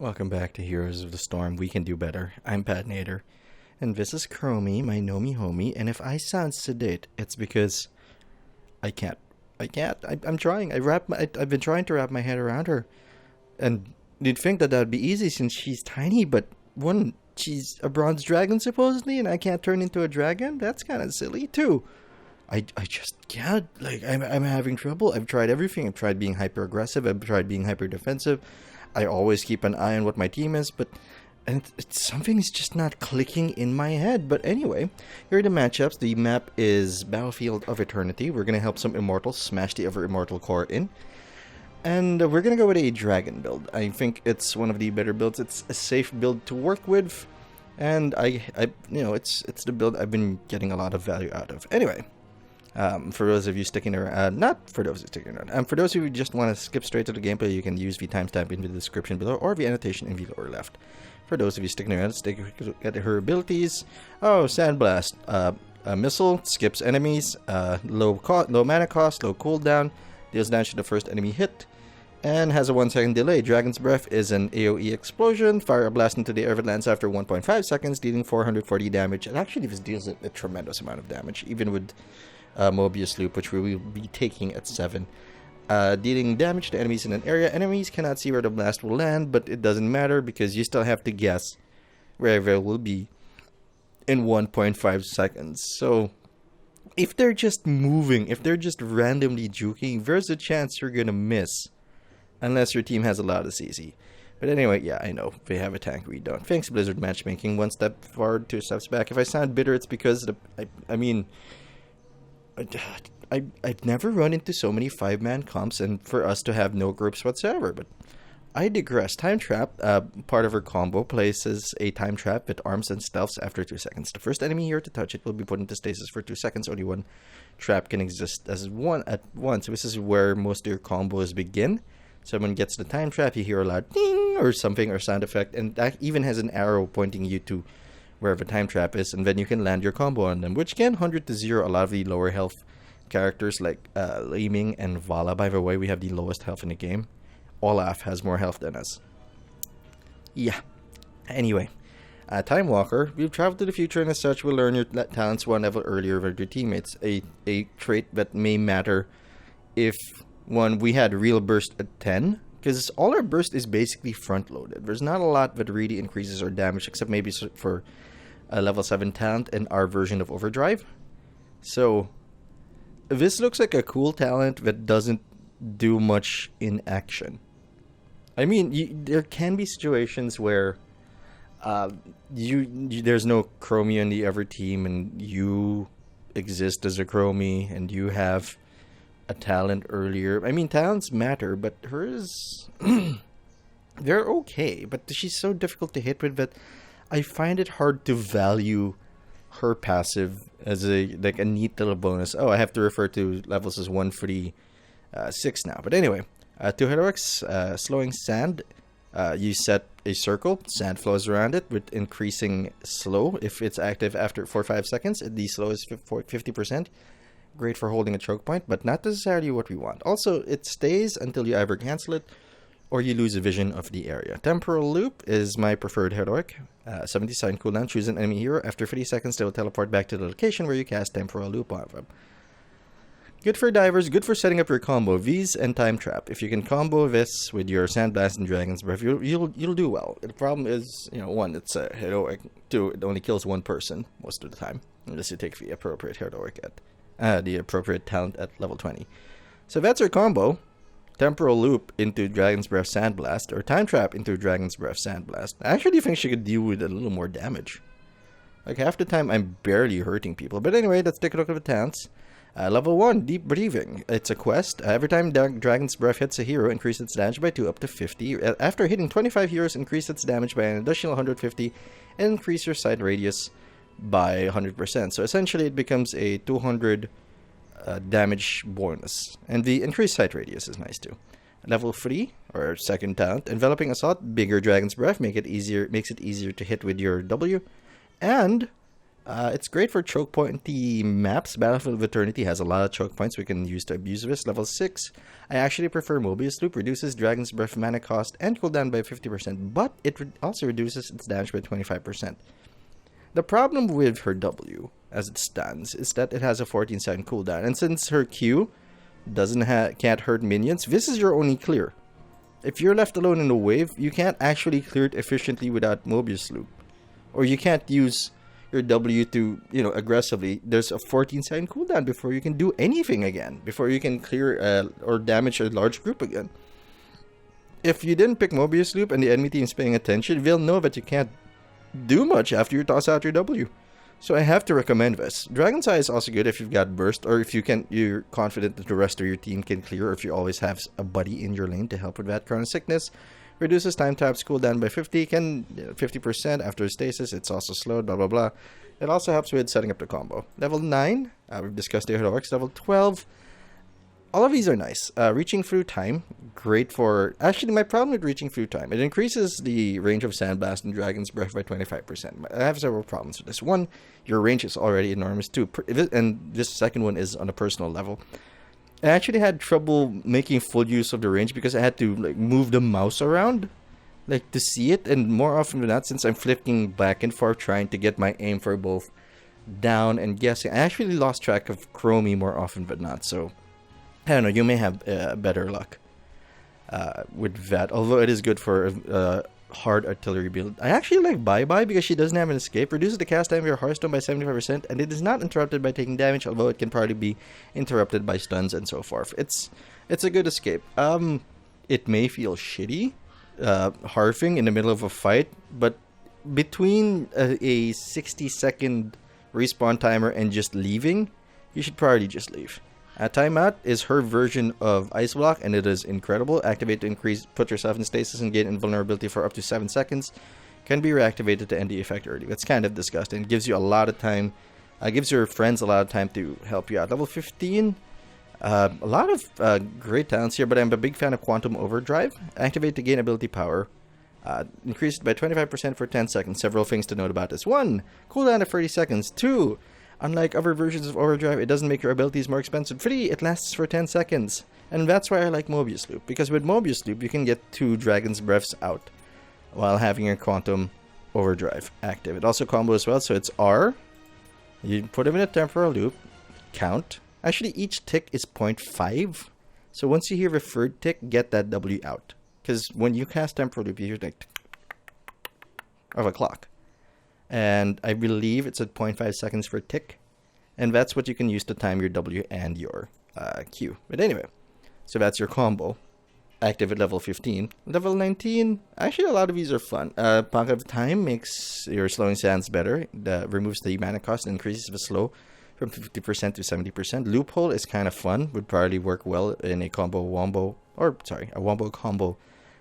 Welcome back to Heroes of the Storm. We can do better. I'm Patinator, and this is Chromie, my Nomi homie. And if I sound sedate, it's because I can't. I'm trying. I've been trying to wrap my head around her, and you'd think that that'd be easy since she's tiny. But one, she's a bronze dragon supposedly, and I can't turn into a dragon. That's kind of silly too. I just can't. Like I'm having trouble. I've tried everything. I've tried being hyper aggressive. I've tried being hyper defensive. I always keep an eye on what my team is, but something's just not clicking in my head. But anyway, here are the matchups. The map is Battlefield of Eternity. We're going to help some Immortals smash the other Immortal core in. And we're going to go with a Dragon build. I think it's one of the better builds. It's a safe build to work with. And it's the build I've been getting a lot of value out of. Anyway. For those of you sticking around, not for those who sticking around, for those of you who just want to skip straight to the gameplay, you can use the timestamp in the description below or the annotation in the lower left. For those of you sticking around, let's take a quick look at her abilities. Oh, Sandblast, a missile, skips enemies, low mana cost, low cooldown, deals damage to the first enemy hit, and has a 1-second delay. Dragon's Breath is an AoE explosion. Fire a blast into the air that lands after 1.5 seconds, dealing 440 damage. And actually, this deals a tremendous amount of damage, even with Mobius Loop, which we will be taking at 7. Dealing damage to enemies in an area. Enemies cannot see where the blast will land, but it doesn't matter because you still have to guess wherever it will be in 1.5 seconds. So, if they're just moving, if they're just randomly juking, there's a chance you're gonna miss. Unless your team has a lot of CC. But anyway, yeah, I know. They have a tank, we don't. Thanks, Blizzard Matchmaking. 1 step forward, 2 steps back. If I sound bitter, it's because, I've never run into so many 5-man comps and for us to have no groups whatsoever. But I digress. Time Trap, part of her combo, places a Time Trap with arms and stealths after 2 seconds. The first enemy here to touch it will be put into stasis for 2 seconds. Only one trap can exist as one at once. This is where most of your combos begin. Someone gets the Time Trap, you hear a loud ding or something or sound effect, and that even has an arrow pointing you to wherever Time Trap is, and then you can land your combo on them, which can 100 to 0 a lot of the lower health characters like Laming and Vala. By the way, we have the lowest health in the game. Olaf has more health than us. Yeah. Anyway, Time Walker. We've traveled to the future, and as such, we'll learn your talents 1 level earlier than your teammates. A trait that may matter if we had real burst at 10. Because all our burst is basically front-loaded. There's not a lot that really increases our damage, except maybe for a level 7 talent and our version of Overdrive. So, this looks like a cool talent that doesn't do much in action. I mean, there can be situations where there's no Chromie on the other team, and you exist as a Chromie, and you have a talent earlier. I mean, talents matter, but hers, they're okay. But she's so difficult to hit with that I find it hard to value her passive as a neat little bonus. Oh, I have to refer to levels as 1 for the 6 now. But anyway, 2 heroics, slowing sand. You set a circle, sand flows around it with increasing slow. If it's active after 4 or 5 seconds, the slow is 50%. Great for holding a choke point, but not necessarily what we want. Also, it stays until you either cancel it or you lose a vision of the area. Temporal Loop is my preferred heroic. 70-second cooldown. Choose an enemy hero. After 30 seconds, they will teleport back to the location where you cast Temporal Loop on them. Good for divers, good for setting up your combo. V's and Time Trap. If you can combo this with your Sandblast and Dragon's Breath, you'll do well. The problem is, 1, it's a heroic. 2, it only kills 1 person most of the time, unless you take the appropriate heroic at the appropriate talent at level 20. So that's our combo. Temporal Loop into Dragon's Breath Sandblast, or Time Trap into Dragon's Breath Sandblast. I actually think she could deal with a little more damage. Like, half the time I'm barely hurting people. But anyway, let's take a look at the talents. Level 1, Deep Breathing. It's a quest. Every time Dragon's Breath hits a hero, increase its damage by 2 up to 50. After hitting 25 heroes, increase its damage by an additional 150, and increase your sight radius by 100%. So essentially it becomes a 200 damage bonus, and the increased sight radius is nice too. Level 3, or second talent, Enveloping Assault. Bigger Dragon's Breath makes it easier to hit with your W, and It's great for choke pointy maps. Battlefield of Eternity has a lot of choke points we can use to abuse this. Level 6. I actually prefer Mobius Loop. Reduces Dragon's Breath mana cost and cooldown by 50%, but it also reduces its damage by 25%. The problem with her W, as it stands, is that it has a 14-second cooldown, and since her Q can't hurt minions, this is your only clear. If you're left alone in a wave, you can't actually clear it efficiently without Mobius Loop. Or you can't use your W to, aggressively. There's a 14-second cooldown before you can do anything again. Before you can clear or damage a large group again. If you didn't pick Mobius Loop and the enemy team is paying attention, they'll know that you can't do much after you toss out your W. So I have to recommend this. Dragon's Eye is also good if you've got burst, or if you're confident that the rest of your team can clear, or if you always have a buddy in your lane to help with that. Chrono Sickness reduces time taps cooldown by 50% after stasis. It's also slowed, blah blah blah. It also helps with setting up the combo. Level 9, we've discussed the heroics. Level 12, all of these are nice. Reaching through time, great for... Actually, my problem with reaching through time, it increases the range of Sandblast and Dragon's Breath by 25%. I have several problems with this. One, your range is already enormous too, and this second one is on a personal level. I actually had trouble making full use of the range because I had to move the mouse around to see it, and more often than not, since I'm flicking back and forth trying to get my aim for both down and guessing, I actually lost track of Chromie more often than not, so I don't know, you may have better luck with that, although it is good for hard artillery build. I actually like Bye-Bye because she doesn't have an escape, reduces the cast time of your Hearthstone by 75%, and it is not interrupted by taking damage, although it can probably be interrupted by stuns and so forth. It's a good escape. It may feel shitty, harfing in the middle of a fight, but between a 60-second respawn timer and just leaving, you should probably just leave. Timeout is her version of Ice Block, and it is incredible. Activate to put yourself in stasis and gain invulnerability for up to 7 seconds. Can be reactivated to end the effect early. That's kind of disgusting. It gives you a lot of time. Gives your friends a lot of time to help you out. Level 15. A lot of great talents here, but I'm a big fan of Quantum Overdrive. Activate to gain ability power. Increased by 25% for 10 seconds. Several things to note about this. 1. Cooldown of 30 seconds. 2. Unlike other versions of Overdrive, it doesn't make your abilities more expensive. 3. It lasts for 10 seconds. And that's why I like Mobius Loop. Because with Mobius Loop, you can get 2 Dragon's Breaths out while having your Quantum Overdrive active. It also combos as well, so it's R. You put them in a temporal loop. Count. Actually, each tick is 0.5. So once you hear the third tick, get that W out. Because when you cast temporal loop, you hear like of a clock. And I believe it's at 0.5 seconds per tick. And that's what you can use to time your W and your Q. But anyway, so that's your combo. Active at level 15. Level 19, actually a lot of these are fun. Pocket of Time makes your slowing sands better. Removes the mana cost and increases the slow from 50% to 70%. Loophole is kind of fun. Would probably work well in a a wombo combo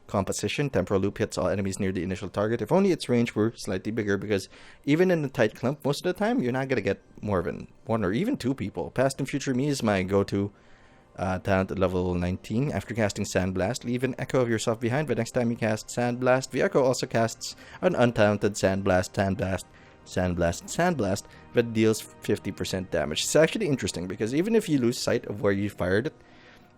composition. Temporal loop hits all enemies near the initial target. If only its range were slightly bigger, because even in a tight clump, most of the time, you're not going to get more than 1 or even 2 people. Past and Future Me is my go-to talent at level 19. After casting Sandblast, leave an echo of yourself behind. The next time you cast Sandblast, the echo also casts an untalented Sandblast that deals 50% damage. It's actually interesting because even if you lose sight of where you fired it,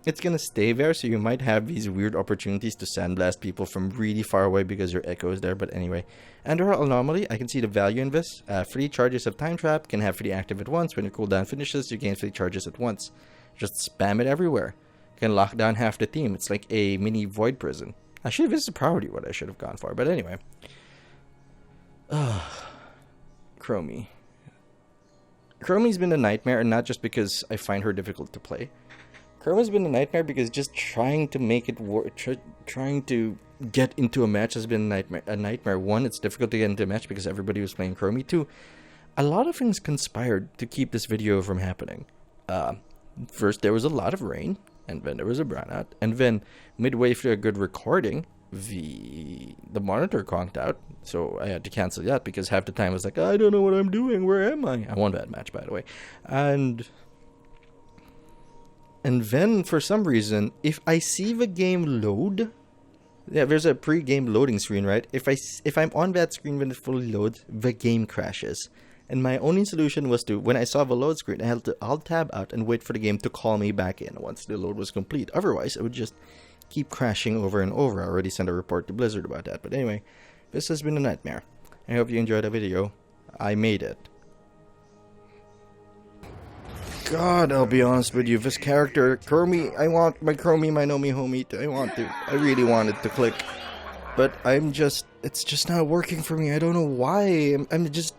it's going to stay there, so you might have these weird opportunities to sandblast people from really far away because your echo is there. But anyway, Andorra Anomaly, I can see the value in this. 3 charges of Time Trap, can have 3 active at once. When your cooldown finishes, you gain 3 charges at once. Just spam it everywhere. Can lock down half the team. It's like a mini Void Prison. Actually, this is probably what I should have gone for, but anyway. Chromie. Chromie's been a nightmare, and not just because I find her difficult to play. Chromie's been a nightmare because just trying to make it work, trying to get into a match has been a nightmare. 1, it's difficult to get into a match because everybody was playing Chromie. 2, a lot of things conspired to keep this video from happening. First, there was a lot of rain, and then there was a brownout, and then midway through a good recording, the monitor conked out, so I had to cancel that because half the time I was like, I don't know what I'm doing, where am I? I won that match, by the way. And then, for some reason, if I see the game load, yeah, there's a pre-game loading screen, right? If I'm on that screen when it fully loads, the game crashes. And my only solution was to, when I saw the load screen, I had to alt tab out and wait for the game to call me back in once the load was complete. Otherwise, it would just keep crashing over and over. I already sent a report to Blizzard about that. But anyway, this has been a nightmare. I hope you enjoyed the video. I made it. God, I'll be honest with you, this character, Chromie, I want my Chromie, my Nomi homie, I really want it to click. But it's just not working for me. I don't know why. I'm just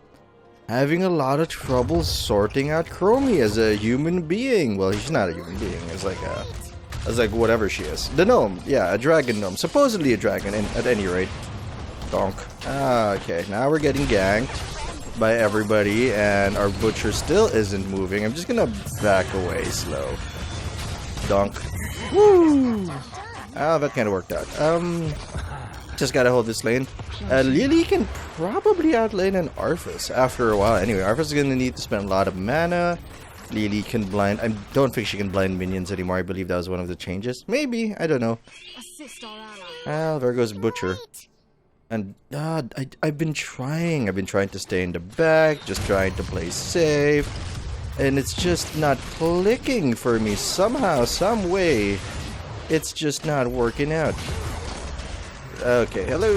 having a lot of trouble sorting out Chromie as a human being. Well, she's not a human being. It's like whatever she is. The gnome. Yeah, a dragon gnome. Supposedly a dragon, at any rate. Donk. Okay, now we're getting ganked by everybody, and our butcher still isn't moving. I'm just gonna back away slow. Donk. Woo! Ah, that kind of worked out. Just gotta hold this lane. Lily can probably outlane an Arthas after a while. Anyway, Arthas is gonna need to spend a lot of mana. Lily can blind. I don't think she can blind minions anymore. I believe that was one of the changes. Maybe. I don't know. Ah, there goes Butcher. And I've been trying. I've been trying to stay in the back, just trying to play safe. And it's just not clicking for me. Somehow, some way, it's just not working out. Okay, hello.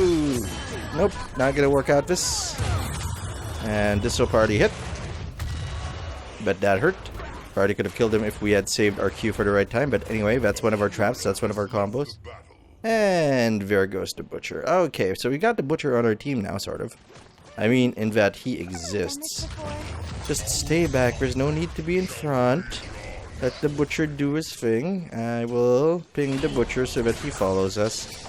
Nope, not gonna work out this. And this will party hit. But that hurt. Party could have killed him if we had saved our Q for the right time. But anyway, that's one of our traps. That's one of our combos. And there goes the Butcher. Okay, so we got the Butcher on our team now, sort of. I mean, in that he exists. Just stay back. There's no need to be in front. Let the Butcher do his thing. I will ping the Butcher so that he follows us.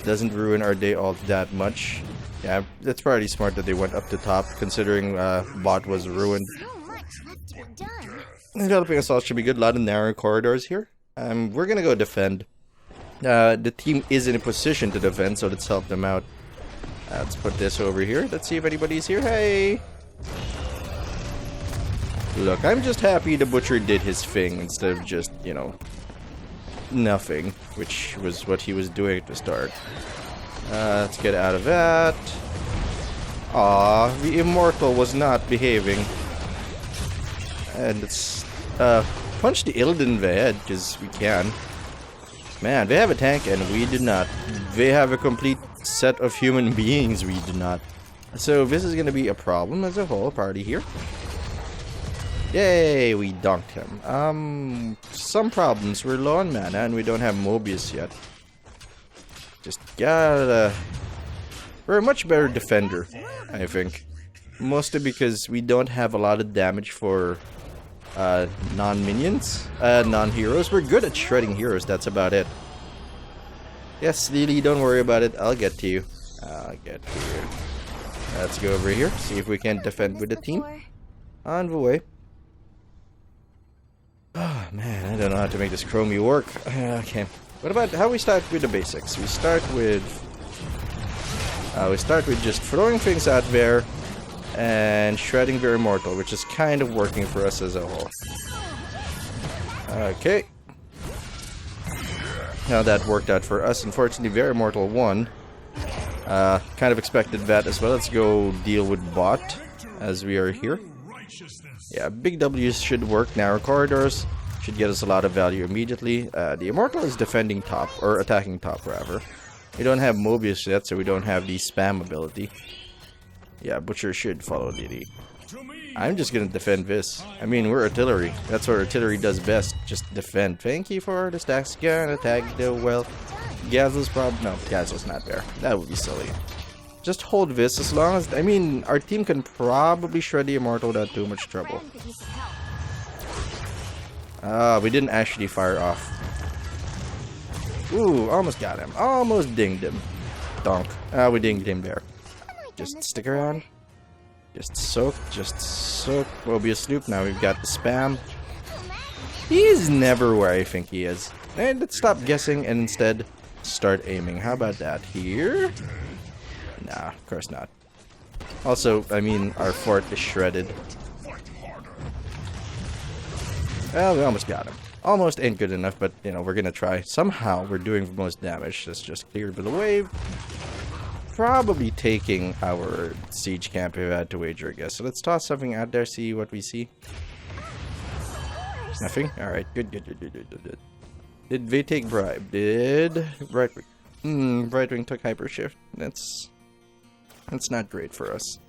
Doesn't ruin our day all that much. Yeah, that's probably smart that they went up the top, considering bot was ruined. Developing assault should be good. A lot of narrow corridors here. We're gonna go defend. The team is in a position to defend, so let's help them out. Let's put this over here. Let's see if anybody's here. Hey! Look, I'm just happy the Butcher did his thing instead of just, you know, nothing, which was what he was doing at the start. Let's get out of that. Aw, the Immortal was not behaving. And let's punch the Illidan in the head, because we can. Man, they have a tank and we do not. They have a complete set of human beings, we do not. So this is going to be a problem as a whole party here. Yay, we dunked him. Some problems. We're low on mana and we don't have Mobius yet. Just gotta... We're a much better defender, I think. Mostly because we don't have a lot of damage for non-minions, non-heroes. We're good at shredding heroes, that's about it. Yes, Lily, don't worry about it. I'll get to you. I'll get to you. Let's go over here, see if we can defend with the team. On the way. Oh, man, I don't know how to make this Chromie work. Okay. What about how we start with the basics? We start with just throwing things out there and shredding their Immortal, which is kind of working for us as a whole. Okay. Now that worked out for us. Unfortunately, their Immortal won. Kind of expected that as well. Let's go deal with bot as we are here. Yeah, big W's should work. Narrow corridors should get us a lot of value immediately. The Immortal is defending top, or attacking top rather. We don't have Mobius yet, so we don't have the spam ability. Yeah, Butcher should follow Lily. I'm just gonna defend this. I mean, we're artillery. That's what artillery does best. Just defend. Thank you for the stacks. Gonna attack the well. Gazzo's probably... No, Gazzo's not there. That would be silly. Just hold this as long as... I mean, our team can probably shred the Immortal without too much trouble. We didn't actually fire off. Ooh, almost got him. Almost dinged him. Donk. We dinged him there. Just stick around. Just soak. Just soak. Mobius loop. Now we've got the spam. He's never where I think he is. And let's stop guessing and instead start aiming. How about that? Here? Nah, of course not. Also, I mean, our fort is shredded. Well, we almost got him. Almost ain't good enough, but, you know, we're gonna try. Somehow, we're doing the most damage. Let's just clear the wave. probably taking our siege camp if I had to wager, I guess. So let's toss something out there, see what we see. Nothing? Alright, good. Did they take bribe? Did Brightwing? Brightwing took hyper shift. That's not great for us.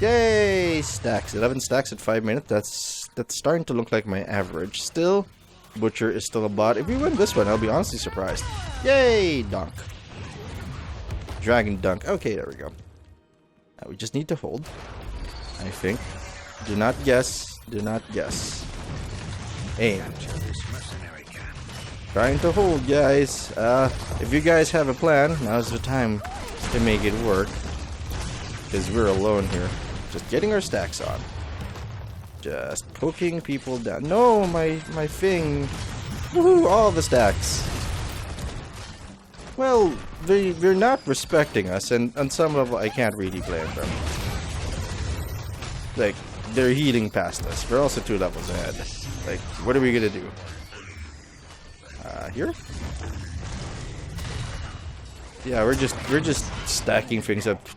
Yay! Stacks. 11 stacks at 5 minutes. That's starting to look like my average. Still, Butcher is still a bot. If we win this one, I'll be honestly surprised. Yay! Dunk. Dragon dunk. Okay, there we go. We just need to hold, I think. Do not guess. Do not guess. Aim. Trying to hold, guys. If you guys have a plan, now's the time to make it work. Because we're alone here. Just getting our stacks on. Just poking people down. No, my thing. Woohoo, all the stacks. Well, they're not respecting us, and on some level I can't really blame them. Like, they're healing past us. We're also 2 levels ahead. Like, what are we gonna do? Here? Yeah, we're just stacking things up.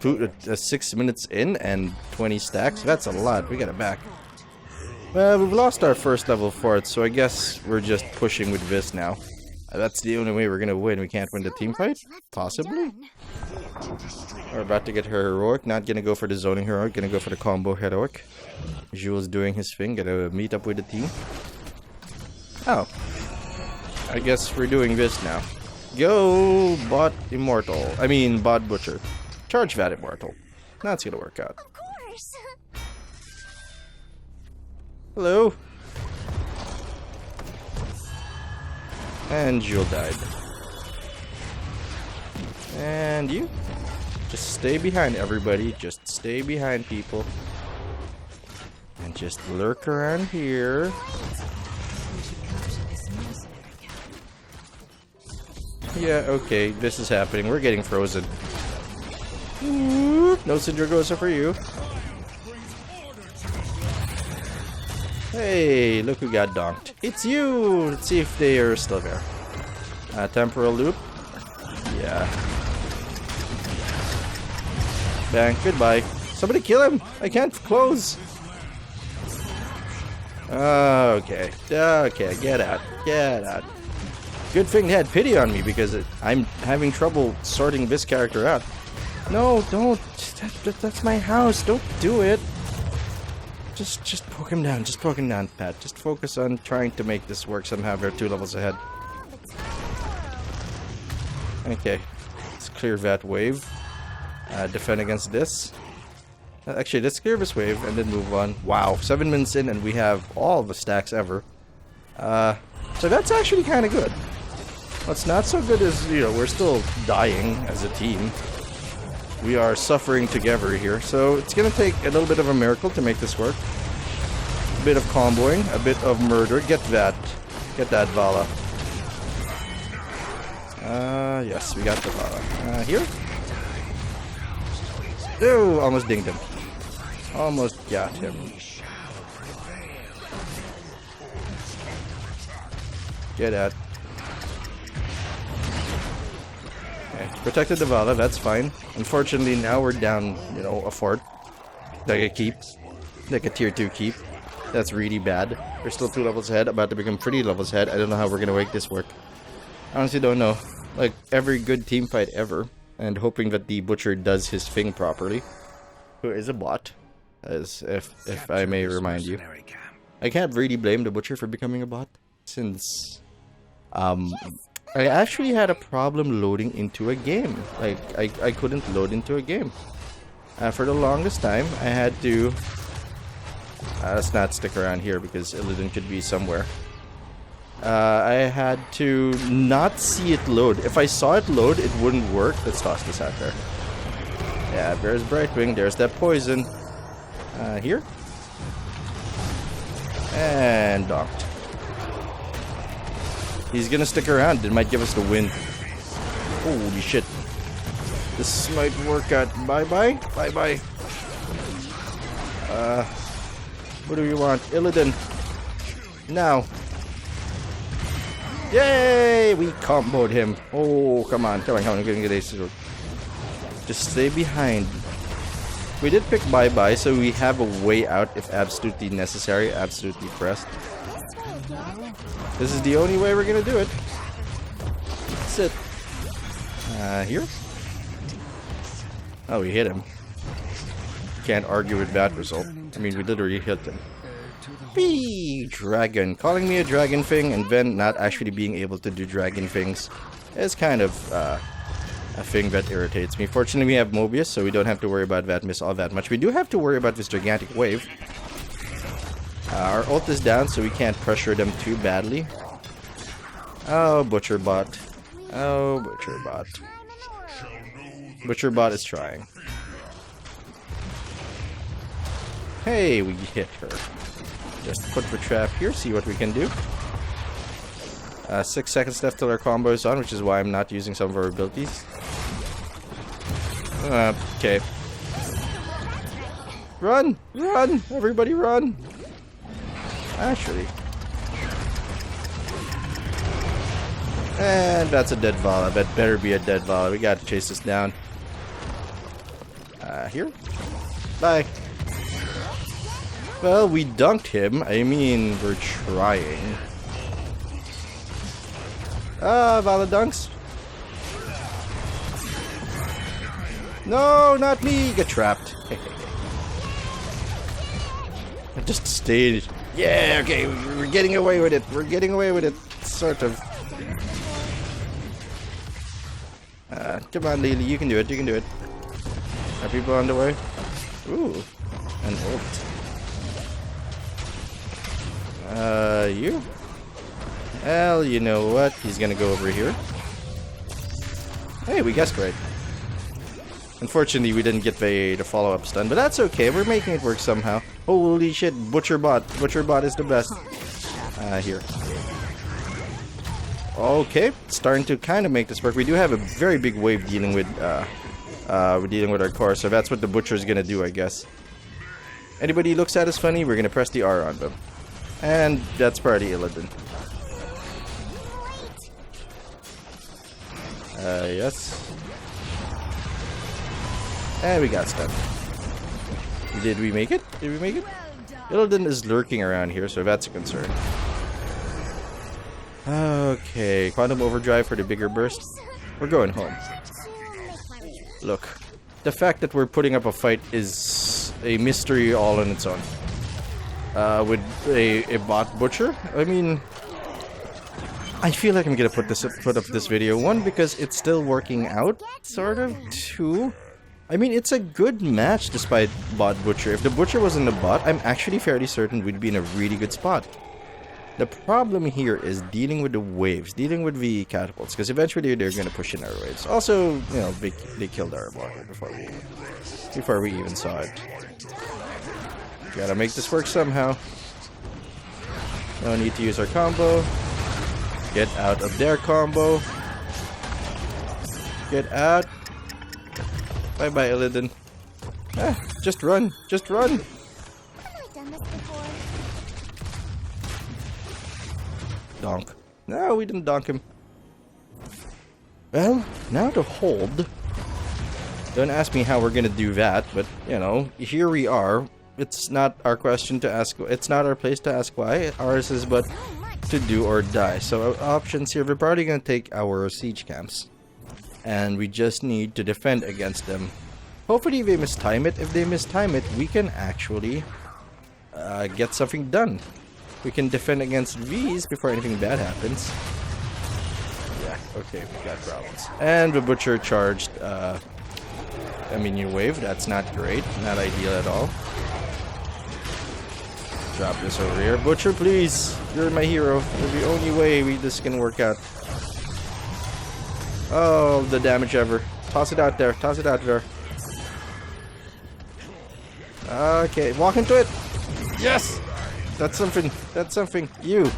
6 minutes in and 20 stacks. That's a lot. We got it back. Well, we've lost our first level fort, so I guess we're just pushing with this now. That's the only way we're gonna win. We can't win the team fight? Possibly? We're about to get her heroic. Not gonna go for the zoning heroic. Gonna go for the combo heroic. Jules doing his thing. Gonna meet up with the team. Oh. I guess we're doing this now. Go, bot immortal. I mean, bot butcher. Charge that immortal. That's gonna work out. Of course. Hello. And Jules died. And you? Just stay behind everybody. Just stay behind people. And just lurk around here. Yeah, okay, this is happening. We're getting frozen. No Syndragosa for you. Hey, look who got donked. It's you! Let's see if they are still there. Temporal loop. Yeah. Bang, goodbye. Somebody kill him! I can't close! Okay. Okay, get out. Get out. Good thing they had pity on me because I'm having trouble sorting this character out. No, don't. That's my house. Don't do it. Just poke him down. Just poke him down, Pat. Just focus on trying to make this work somehow. We're 2 levels ahead. Okay. Let's clear that wave. Defend against this. Actually, let's clear this wave and then move on. Wow. 7 minutes in and we have all the stacks ever. So that's actually kind of good. What's not so good is, you know, we're still dying as a team. We are suffering together here, so it's gonna take a little bit of a miracle to make this work. A bit of comboing, a bit of murder. Get that Vala. Yes, we got the Vala. Here? Ew, almost dinged him. Almost got him. Get out. Okay, protected the Vala, that's fine. Unfortunately, now we're down, you know, a fort. Like a keep. Like a tier 2 keep. That's really bad. We're still 2 levels ahead, about to become 3 levels ahead. I don't know how we're gonna make this work. I honestly don't know. Like, every good team fight ever. And hoping that the Butcher does his thing properly. Who is a bot. As if I may remind you. I can't really blame the Butcher for becoming a bot. Since... I actually had a problem loading into a game. Like, I couldn't load into a game. For the longest time, I had to... let's not stick around here because Illidan could be somewhere. I had to not see it load. If I saw it load, it wouldn't work. Let's toss this out there. Yeah, there's Brightwing. There's that poison. Here. And docked. He's gonna stick around. It might give us the win. Holy shit. This might work out. Bye-bye. Bye-bye. What do you want? Illidan. Now. Yay! We comboed him. Oh, come on. Come on, I'm gonna get ace. Just stay behind. We did pick bye-bye, so we have a way out if absolutely necessary, absolutely pressed. This is the only way we're gonna do it. That's it. Here? Oh, we hit him. Can't argue with that result. I mean, we literally hit him. Whee! Dragon. Calling me a dragon thing and then not actually being able to do dragon things is kind of a thing that irritates me. Fortunately, we have Mobius, so we don't have to worry about that miss all that much. We do have to worry about this gigantic wave. Our ult is down, so we can't pressure them too badly. Oh, Butcherbot. Oh, Butcherbot. Butcherbot is trying. Hey, we hit her. Just put the trap here, see what we can do. 6 seconds left till our combo is on, which is why I'm not using some of our abilities. Okay. Run! Run! Everybody run! Actually. And that's a dead Vala. That better be a dead Vala. We gotta chase this down. Here? Bye. Well, we dunked him. I mean, we're trying. Vala dunks. No, not me. Get trapped. I just stayed. Yeah, okay, we're getting away with it. We're getting away with it. Sort of. Come on, Lily. You can do it. You can do it. Are people on the way? Ooh. An ult. You? Well, you know what? He's gonna go over here. Hey, we guessed right. Unfortunately, we didn't get the follow-up stun, but that's okay. We're making it work somehow. Holy shit, Butcherbot. Butcherbot is the best. Here. Okay, starting to kind of make this work. We do have a very big wave dealing with, we're dealing with our core, so that's what the Butcher's gonna do, I guess. Anybody who looks at us funny, we're gonna press the R on them. And that's Party Illidan. Yes. And we got stunned. Did we make it? Did we make it? Illidan is lurking around here, so that's a concern. Okay, Quantum Overdrive for the bigger burst. We're going home. Look, the fact that we're putting up a fight is a mystery all on its own. With a bot butcher, I mean, I feel like I'm gonna put up this video. One, because it's still working out, sort of. Two, I mean, it's a good match despite bot butcher. If the butcher wasn't a bot, I'm actually fairly certain we'd be in a really good spot. The problem here is dealing with the waves, dealing with the catapults, because eventually they're gonna push in our waves. Also, you know, they killed our bot before we even saw it. Gotta make this work somehow. No need to use our combo. Get out of their combo. Get out. Bye bye, Illidan. Just run. Just run. Donk. No, we didn't donk him. Well, now to hold. Don't ask me how we're gonna do that, but, you know, here we are. It's not our question to ask. It's not our place to ask why. Ours is but to do or die. So options here. We're probably going to take our siege camps. And we just need to defend against them. Hopefully they mistime it. If they mistime it, we can actually get something done. We can defend against these before anything bad happens. Yeah, okay, we got problems. And the butcher charged a minion wave. That's not great. Not ideal at all. Drop this over here. Butcher, please! You're my hero. You're the only way this can work out. Oh, the damage ever. Toss it out there. Toss it out there. Okay, walk into it! Yes! That's something. That's something. You're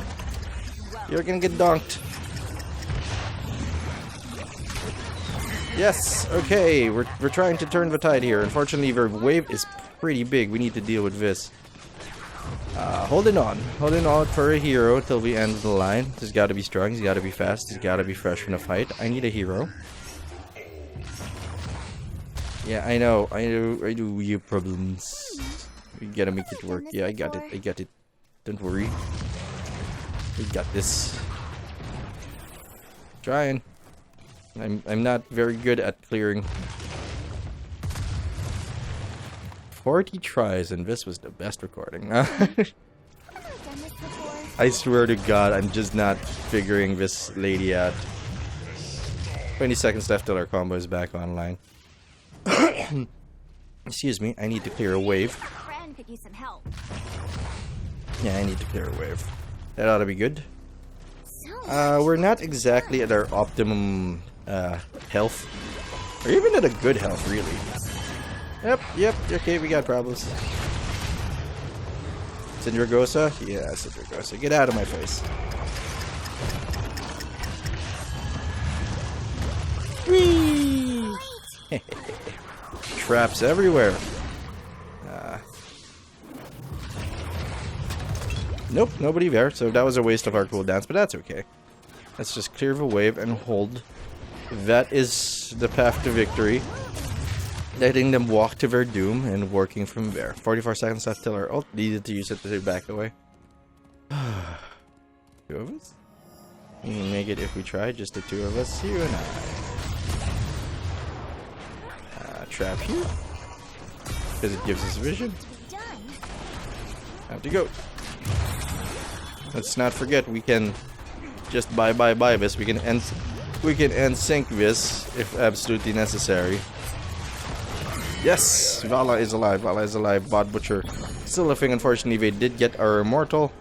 gonna get donked. Yes! Okay, we're trying to turn the tide here. Unfortunately, the wave is pretty big. We need to deal with this. Holding on for a hero till we end the line. He's got to be strong, he's got to be fast, he's got to be fresh from the fight. I need a hero. Yeah, I know. I do you problems. We gotta make it work. Yeah, I got it. I got it. Don't worry. We got this. Trying. I'm not very good at clearing. 40 tries, and this was the best recording. I swear to God, I'm just not figuring this lady out. 20 seconds left till our combo is back online. Excuse me, I need to clear a wave. Yeah, I need to clear a wave. That ought to be good. We're not exactly at our optimum health. Or even at a good health, really. Yep, okay, we got problems. Syndragosa? Yeah, Syndragosa. Get out of my face. Whee! Traps everywhere. Nope, nobody there, so that was a waste of our cooldowns, but that's okay. Let's just clear the wave and hold. That is the path to victory. Letting them walk to their doom and working from there. 44 seconds left till our ult. Needed to use it to back away. 2 of us? We can make it if we try, just the 2 of us. You and I. Trap here. Because it gives us vision. Have to go. Let's not forget we can just buy this. We can end sync this if absolutely necessary. Yes! Vala is alive. Vala is alive. Bot Butcher still a thing. Unfortunately, they did get our immortal.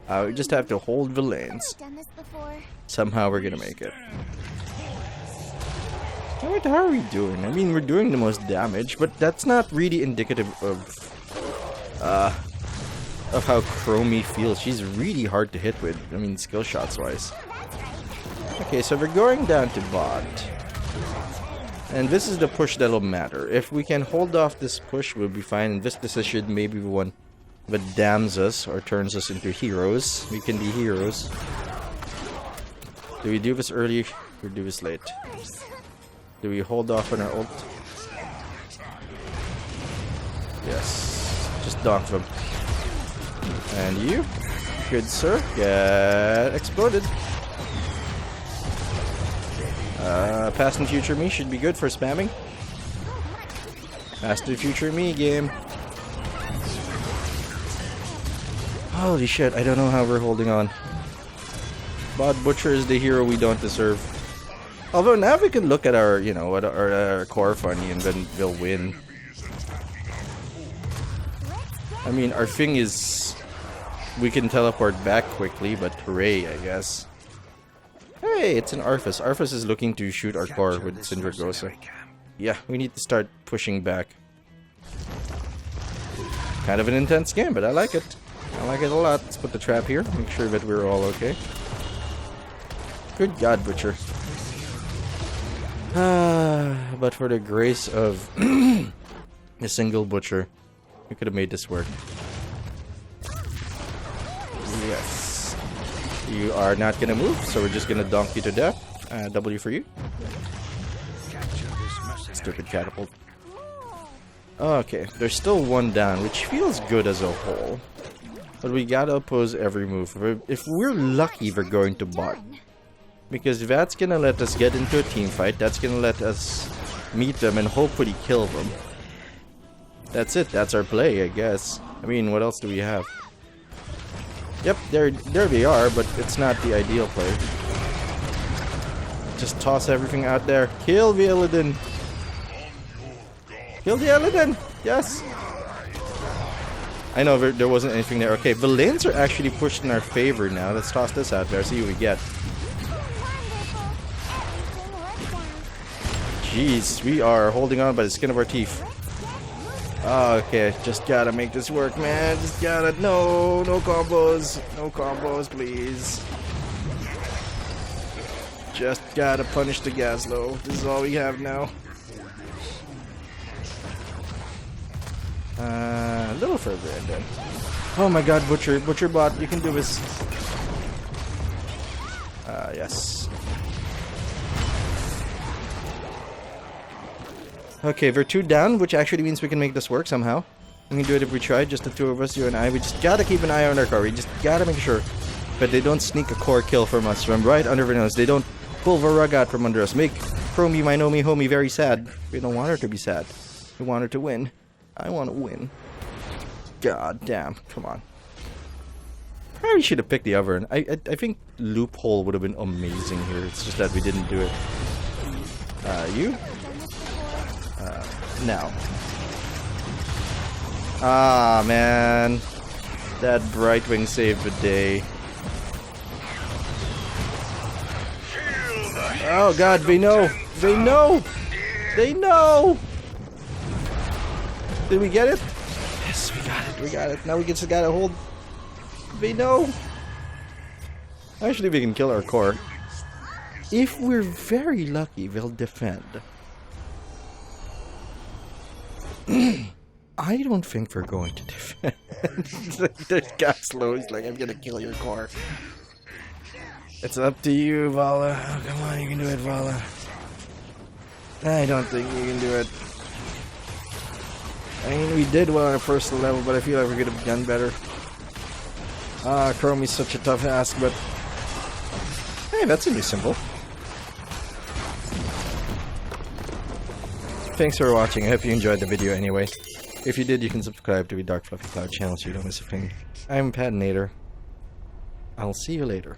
We just have to hold the lanes. Somehow we're gonna make it. Alright, how are we doing? I mean, we're doing the most damage, but that's not really indicative of how Chromie feels. She's really hard to hit with. I mean, skill shots wise. Okay, so we're going down to bot. And this is the push that'll matter. If we can hold off this push, we'll be fine. And this decision may be the one that damns us or turns us into heroes. We can be heroes. Do we do this early or do this late? Do we hold off on our ult? Yes. Just donk them. And you, good sir, get exploded. Past and future me should be good for spamming. Past and future me game. Holy shit, I don't know how we're holding on. Bot Butcher is the hero we don't deserve. Although now we can look at our, you know, our core funny and then they'll win. I mean, our thing is we can teleport back quickly, but hooray, I guess. Hey, it's an Arthas. Arthas is looking to shoot our core with Syndragosa. Yeah, we need to start pushing back. Kind of an intense game, but I like it. I like it a lot. Let's put the trap here. Make sure that we're all okay. Good God, Butcher. But for the grace of a single Butcher, we could have made this work. Yes. You are not gonna move, so we're just gonna donk you to death. W for you. Stupid catapult. Okay, there's still one down, which feels good as a whole. But we gotta oppose every move. If we're lucky, we're going to bot. Because that's gonna let us get into a team fight. That's gonna let us meet them and hopefully kill them. That's it. That's our play, I guess. I mean, what else do we have? Yep, there they are, but it's not the ideal play. Just toss everything out there. Kill the Illidan. Kill the Illidan. Yes. I know there wasn't anything there. Okay, the lanes are actually pushed in our favor now. Let's toss this out there. See what we get. Jeez, we are holding on by the skin of our teeth. Okay, just gotta make this work, man. Just gotta. No combos. No combos, please. Just gotta punish the Gaslow. This is all we have now. A little further in then. Oh my god, Butcher bot, you can do this. Yes. Okay, we're 2 down, which actually means we can make this work somehow. We can do it if we try, just the 2 of us, you and I. We just gotta keep an eye on our core. We just gotta make sure. But they don't sneak a core kill from us from right under our nose. They don't pull the rug out from under us. Make Chromie, my Nomi homie, very sad. We don't want her to be sad. We want her to win. I want to win. God damn. Come on. Probably should have picked the other one. I think Loophole would have been amazing here. It's just that we didn't do it. You? Now. Ah, man. That Brightwing saved the day. Oh god, they know! They know! They know! Did we get it? Yes, we got it, we got it. Now we just gotta hold. They know! Actually, we can kill our core. If we're very lucky, they'll defend. I don't think we're going to defend. There's Gaslow, he's like, I'm gonna kill your core. It's up to you, Vala. Oh, come on, you can do it, Vala. I don't think you can do it. I mean, we did well on our first level, but I feel like we could have done better. Ah, Chromie's such a tough ask, but... Hey, that's a new symbol. Thanks for watching. I hope you enjoyed the video anyway. If you did, you can subscribe to the Dark Fluffy Cloud channel so you don't miss a thing. I'm Patinator. I'll see you later.